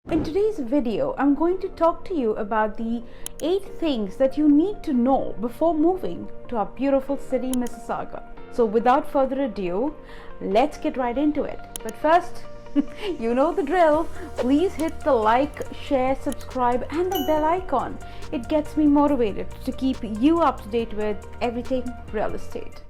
In today's video, I'm going to talk to you about the 8 things that you need to know before moving to our beautiful city, Mississauga. So without further ado, let's get right into it. But first, you know the drill. Please hit the like, share, subscribe and the bell icon. It gets me motivated to keep you up to date with everything real estate.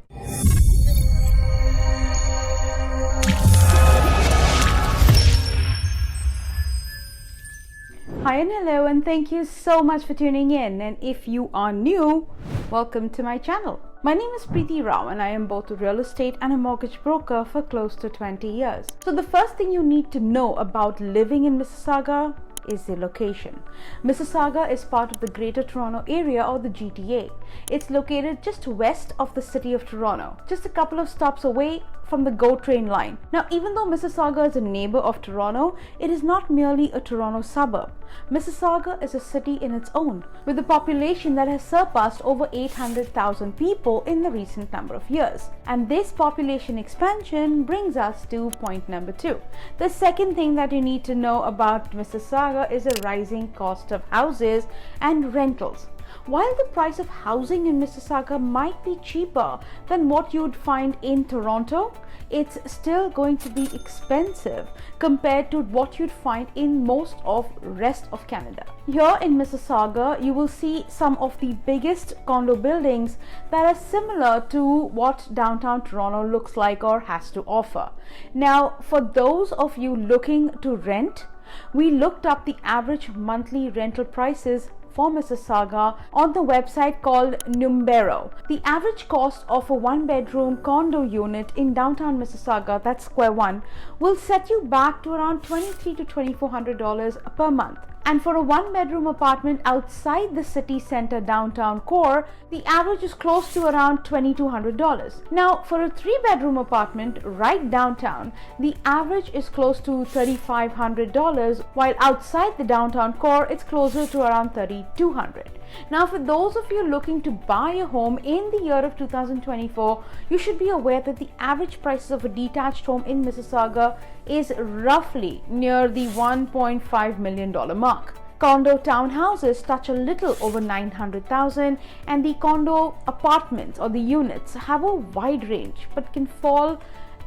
Hi and hello, and thank you so much for tuning in. And if you are new, welcome to my channel. My name is Preeti Rao and I am both a real estate and a mortgage broker for close to 20 years. So the first thing you need to know about living in Mississauga is the location. Mississauga is part of the Greater Toronto Area or the GTA. It's located just west of the city of Toronto, just a couple of stops away from the GO train line. Now, even though Mississauga is a neighbor of Toronto, it is not merely a Toronto suburb. Mississauga is a city in its own, with a population that has surpassed over 800,000 people in the recent number of years. And this population expansion brings us to point number 2. The second thing that you need to know about Mississauga is a rising cost of houses and rentals. While the price of housing in Mississauga might be cheaper than what you'd find in Toronto, it's still going to be expensive compared to what you'd find in most of rest of Canada. Here in Mississauga, you will see some of the biggest condo buildings that are similar to what downtown Toronto looks like or has to offer. Now, for those of you looking to rent, we looked up the average monthly rental prices for Mississauga on the website called Numero. The average cost of a 1-bedroom condo unit in downtown Mississauga, that's square one, will set you back to around $2,300 to $2,400 per month. And for a 1-bedroom apartment outside the city center downtown core, the average is close to around $2,200. Now, for a 3-bedroom apartment right downtown, the average is close to $3,500, while outside the downtown core, it's closer to around $3,200. Now, for those of you looking to buy a home in the year of 2024, you should be aware that the average prices of a detached home in Mississauga is roughly near the $1.5 million mark. Condo townhouses touch a little over $900,000, and the condo apartments or the units have a wide range but can fall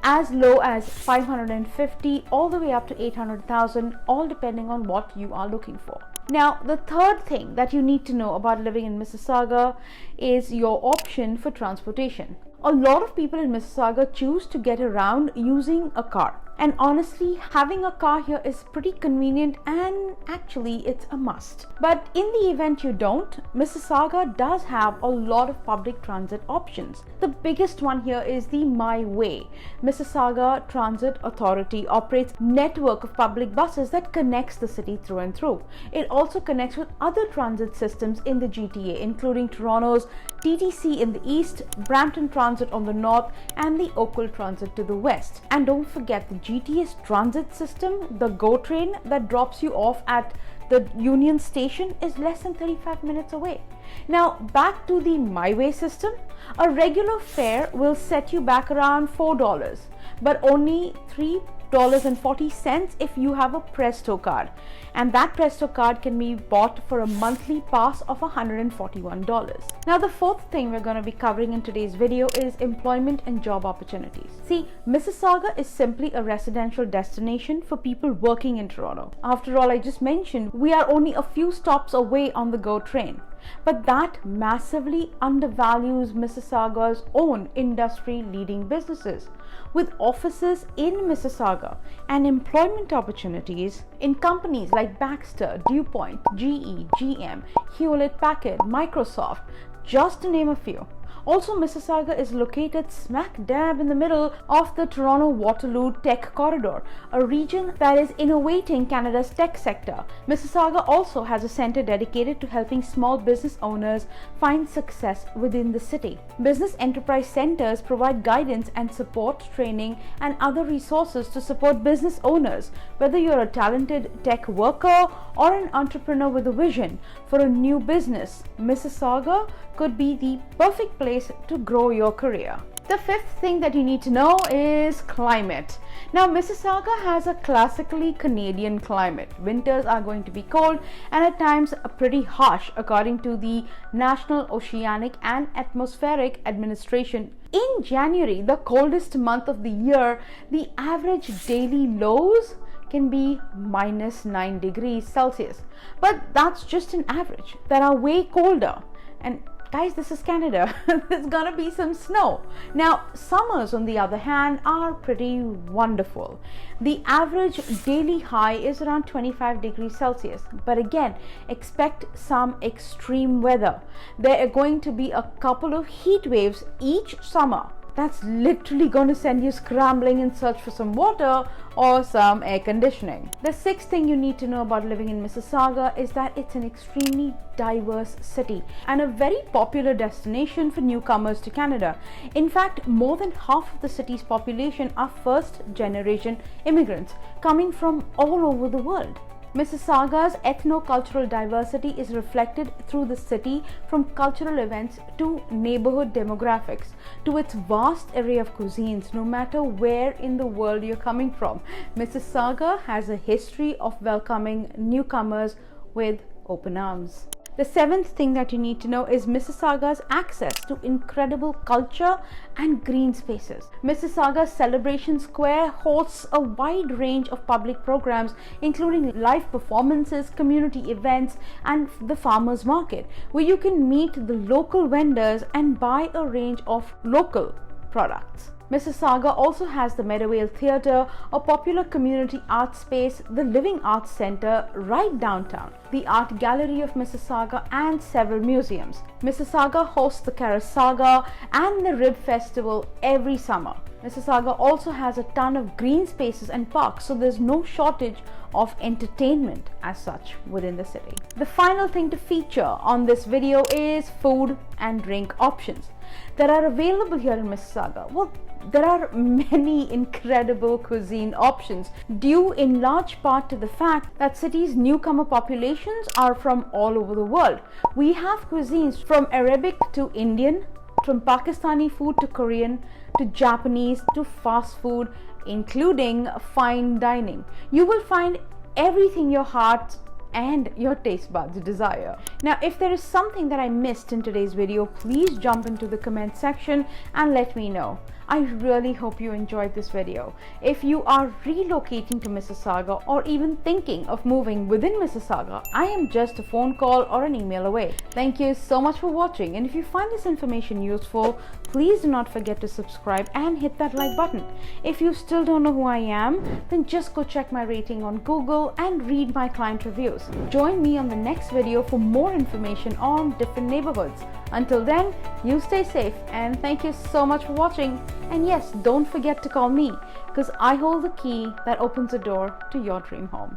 as low as $550,000 all the way up to $800,000, all depending on what you are looking for. Now, the third thing that you need to know about living in Mississauga is your option for transportation. A lot of people in Mississauga choose to get around using a car. And honestly, having a car here is pretty convenient, and actually it's a must. But in the event you don't, Mississauga does have a lot of public transit options. The biggest one here is the My Way. Mississauga Transit Authority operates a network of public buses that connects the city through and through. It also connects with other transit systems in the GTA, including Toronto's TTC in the east, Brampton Transit on the north, and the Oakville Transit to the west. And don't forget the GT's transit system, the GO train that drops you off at the Union Station, is less than 35 minutes away. Now, back to the My Way system. A regular fare will set you back around $4, but only $3.40 if you have a Presto card, and that Presto card can be bought for a monthly pass of $141. Now, the fourth thing we're going to be covering in today's video is employment and job opportunities. See, Mississauga is simply a residential destination for people working in Toronto. After all I just mentioned, we are only a few stops away on the GO train. But that massively undervalues Mississauga's own industry-leading businesses, with offices in Mississauga and employment opportunities in companies like Baxter, DuPont, GE, GM, Hewlett-Packard, Microsoft, just to name a few. Also, Mississauga is located smack dab in the middle of the Toronto-Waterloo Tech Corridor, a region that is innovating Canada's tech sector. Mississauga also has a centre dedicated to helping small business owners find success within the city. Business enterprise centres provide guidance and support, training, and other resources to support business owners, whether you're a talented tech worker or an entrepreneur with a vision for a new business. Mississauga could be the perfect place to grow your career. The fifth thing that you need to know is climate. Now, Mississauga has a classically Canadian climate. Winters are going to be cold and at times pretty harsh, according to the National Oceanic and Atmospheric Administration. In January, the coldest month of the year, the average daily lows can be -9 degrees Celsius. But that's just an average. There are way colder. And guys, this is Canada. There's gonna be some snow. Now, summers, on the other hand, are pretty wonderful. The average daily high is around 25 degrees Celsius. But again, expect some extreme weather. There are going to be a couple of heat waves each summer. That's literally going to send you scrambling in search for some water or some air conditioning. The sixth thing you need to know about living in Mississauga is that it's an extremely diverse city and a very popular destination for newcomers to Canada. In fact, more than half of the city's population are first-generation immigrants coming from all over the world. Mississauga's ethno-cultural diversity is reflected through the city, from cultural events to neighborhood demographics to its vast array of cuisines. No matter where in the world you're coming from, Mississauga has a history of welcoming newcomers with open arms. The seventh thing that you need to know is Mississauga's access to incredible culture and green spaces. Mississauga's Celebration Square hosts a wide range of public programs, including live performances, community events, and the farmers market, where you can meet the local vendors and buy a range of local products. Mississauga also has the Meadowvale Theatre, a popular community art space, the Living Arts Centre right downtown, the Art Gallery of Mississauga, and several museums. Mississauga hosts the Karasaga and the Rib Festival every summer. Mississauga also has a ton of green spaces and parks, so there's no shortage of entertainment as such within the city. The final thing to feature on this video is food and drink options that are available here in Mississauga. Well, there are many incredible cuisine options, due in large part to the fact that city's newcomer populations are from all over the world. We have cuisines from Arabic to Indian, from Pakistani food to Korean to Japanese to fast food, including fine dining. You will find everything your heart and your taste buds desire. Now, if there is something that I missed in today's video, please jump into the comment section and let me know. I really hope you enjoyed this video. If you are relocating to Mississauga or even thinking of moving within Mississauga, I am just a phone call or an email away. Thank you so much for watching, and if you find this information useful, please do not forget to subscribe and hit that like button. If you still don't know who I am, then just go check my rating on Google and read my client reviews. Join me on the next video for more information on different neighborhoods. Until then, you stay safe, and thank you so much for watching. And yes, don't forget to call me, because I hold the key that opens the door to your dream home.